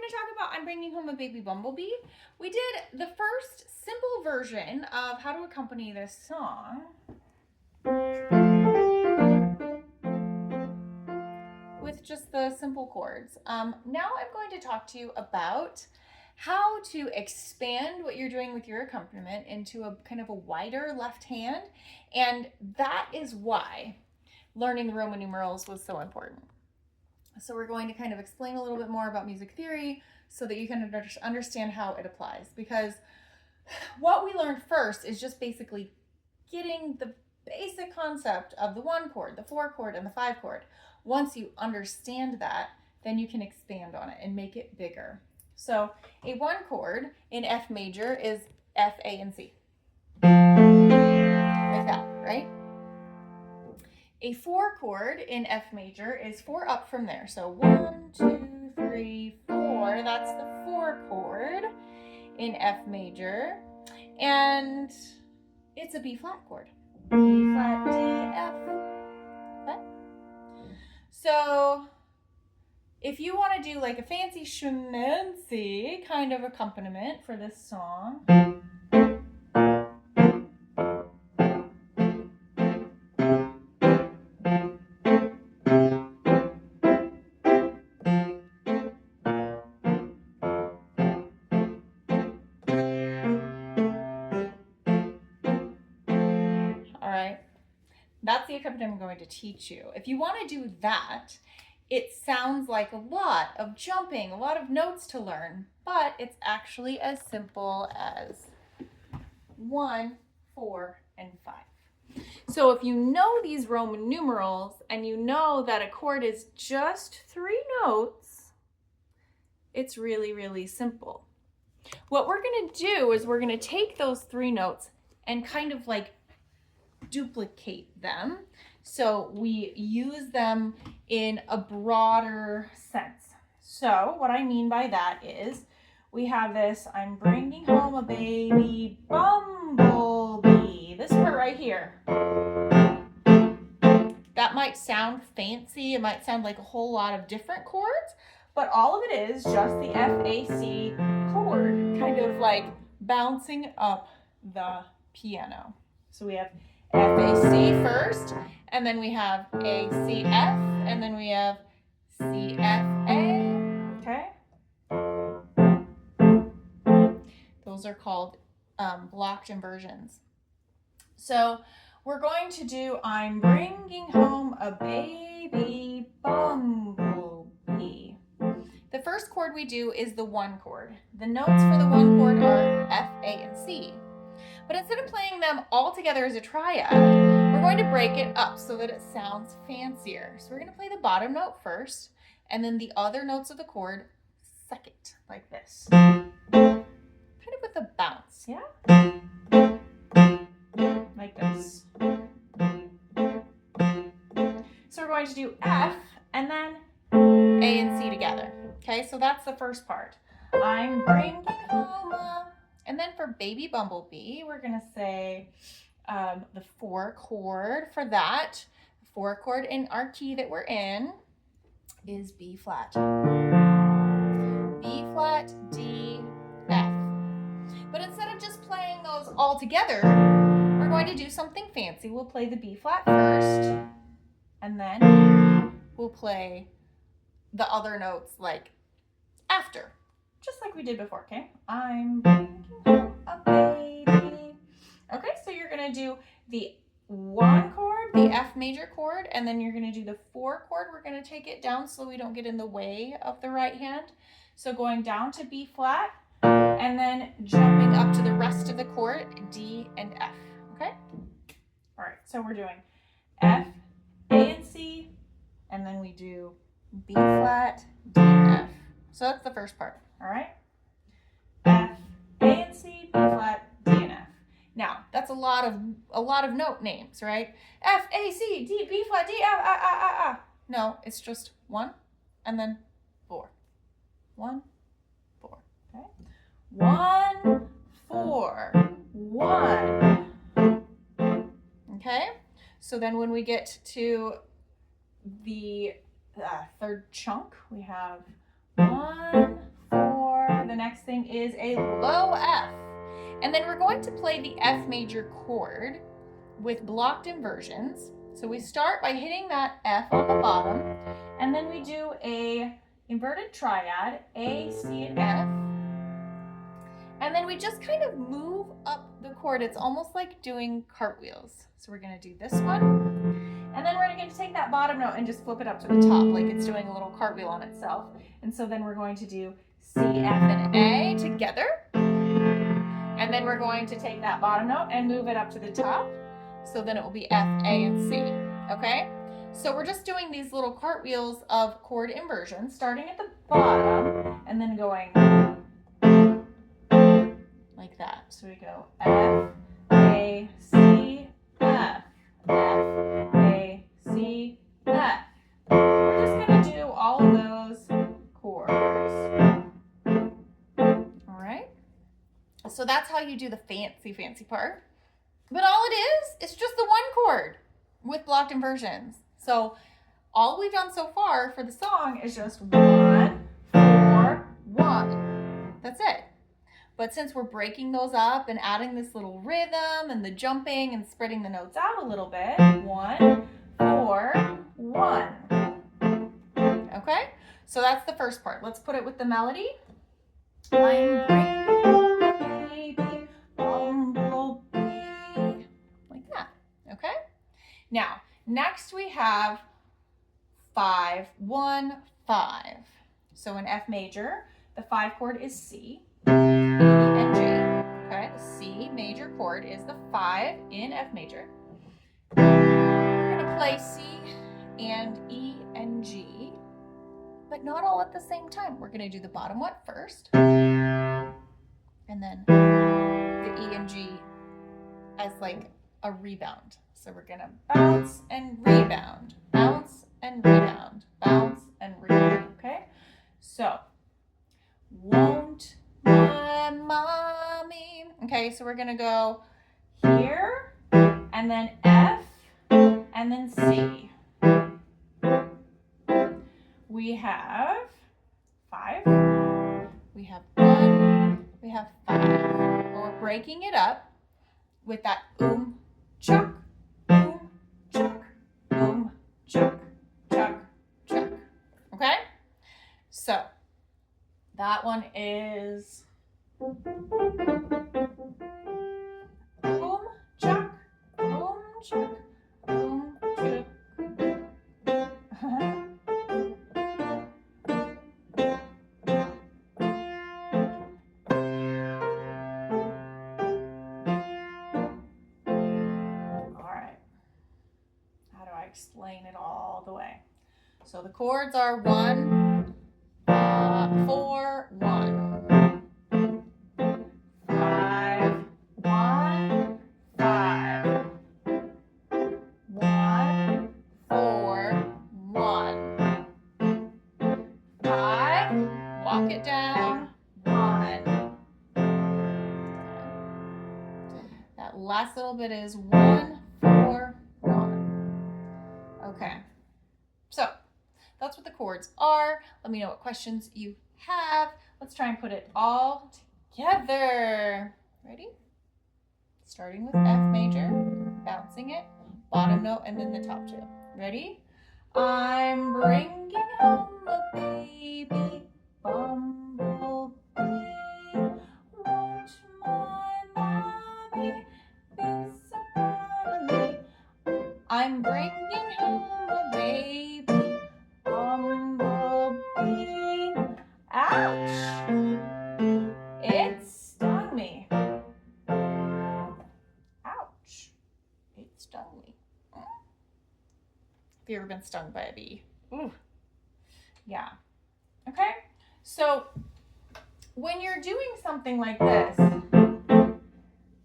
going to talk about I'm Bringing Home a Baby Bumblebee. We did the first simple version of how to accompany this song with just the simple chords. Now I'm going to talk to you about how to expand what you're doing with your accompaniment into a kind of a wider left hand, and that is why learning the Roman numerals was so important. So we're going to kind of explain a little bit more about music theory so that you can understand how it applies, because what we learned first is just basically getting the basic concept of the 1 chord, the 4 chord, and the 5 chord. Once you understand that, then you can expand on it and make it bigger. So a 1 chord in F major is F, A, and C. Like that, right? A 4 chord in F major is 4 up from there. So 1, 2, 3, 4. That's the 4 chord in F major. And it's a B flat chord. B flat, D, F. Okay? So if you want to do like a fancy schmancy kind of accompaniment for this song, that's the accompaniment I'm going to teach you. If you want to do that, it sounds like a lot of jumping, a lot of notes to learn, but it's actually as simple as 1, 4, and 5. So if you know these Roman numerals and you know that a chord is just 3 notes, it's really, really simple. What we're going to do is we're going to take those 3 notes and kind of like duplicate them. So we use them in a broader sense. So what I mean by that is we have this, I'm bringing home a baby bumblebee. This part right here. That might sound fancy. It might sound like a whole lot of different chords, but all of it is just the F-A-C chord kind of like bouncing up the piano. So we have F-A-C first, and then we have A-C-F, and then we have C-F-A, okay? Those are called blocked inversions. So we're going to do I'm bringing home a baby bumblebee. The first chord we do is the 1 chord. The notes for the 1 chord are F, A, and C. But instead of playing them all together as a triad, we're going to break it up so that it sounds fancier. So we're going to play the bottom note first, and then the other notes of the chord second, like this. Kind of with a bounce, yeah? Like this. So we're going to do F, and then A and C together. Okay, so that's the first part. I'm bringing home a... And then for baby bumblebee, we're going to say the 4 chord for that. The 4 chord in our key that we're in is B flat. B flat, D, F. But instead of just playing those all together, we're going to do something fancy. We'll play the B flat first, and then we'll play the other notes like after. Just like we did before, okay? I'm bringing home a baby. Okay, so you're going to do the 1 chord, the F major chord, and then you're going to do the 4 chord. We're going to take it down so we don't get in the way of the right hand. So going down to B flat, and then jumping up to the rest of the chord, D and F, okay? All right, so we're doing F, A, and C, and then we do B flat, D, and F. So that's the first part. All right, F, A, and C, B flat, D, and F. Now that's a lot of note names, right? F, A, C, D, B flat, D, F, No, it's just 1, and then 4. 1, 4. Okay, 1, 4, 1. Okay, so then when we get to the third chunk, we have 1, 4. the next thing is a low F. And then we're going to play the F major chord with blocked inversions. So we start by hitting that F on the bottom, and then we do a inverted triad, A, C, and F. And then we just kind of move up the chord. It's almost like doing cartwheels. So we're gonna do this one. And then we're gonna take that bottom note and just flip it up to the top like it's doing a little cartwheel on itself. And so then we're going to do C, F, and A together. And then we're going to take that bottom note and move it up to the top. So then it will be F, A, and C, okay? So we're just doing these little cartwheels of chord inversions, starting at the bottom and then going like that. So we go F, A, C, F, F, A, C, F. We're just gonna do all of those chords. All right? So that's how you do the fancy part. But all it is just the one chord with blocked inversions. So all we've done so far for the song is just 1, 4, 1. That's it. But since we're breaking those up and adding this little rhythm and the jumping and spreading the notes out a little bit, 1, 4, 1. Okay? So that's the first part. Let's put it with the melody. I'm bringing baby Bumblebee. Like that. Okay? Now, next we have 5, 1, 5. So in F major, the 5 chord is C, E, and G. Okay, the C major chord is the 5 in F major. We're going to play C and E and G, but not all at the same time. We're going to do the bottom one first, and then the E and G as like a rebound. So we're going to bounce and rebound, bounce and rebound, bounce and rebound, okay? So, won't my mommy, okay, so we're going to go here, and then F, and then C. We have 5, we have 1, we have 5. We're breaking it up with that chuck, chuck, chuck, chuck, chuck. Okay? So that one is chuck, chuck, chuck. Explain it all the way. So the chords are 1, 4, 1, 5, 1, 5, 1, 4, 1, 5, walk it down, 1. That last little bit is 1, 4, 1. Okay, so that's what the chords are. Let me know what questions you have. Let's try and put it all together. Ready? Starting with F major, bouncing it, bottom note, and then the top two. Ready? I'm bringing home a baby bumblebee. Won't my mommy be so proud of me? I'm bringing home a baby bumblebee. Ouch! It stung me. Ouch! It stung me. Have you ever been stung by a bee? Ooh. Yeah. Okay? So, when you're doing something like this,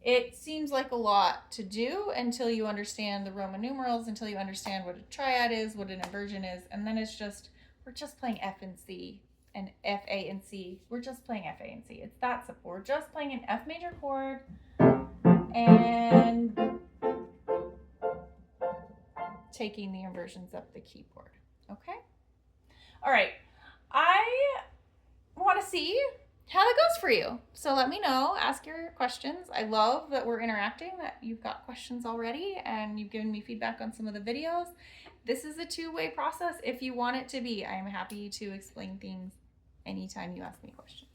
it seems like a lot to do until you understand the Roman numerals, until you understand what a triad is, what an inversion is, and then it's just, we're just playing F and C, and F, A, and C. We're just playing F, A, and C. It's that simple. We're just playing an F major chord and taking the inversions up the keyboard, okay? All right, I want to see how that goes for you. So let me know, ask your questions. I love that we're interacting, that you've got questions already and you've given me feedback on some of the videos. This is a two-way process if you want it to be. I am happy to explain things anytime you ask me questions.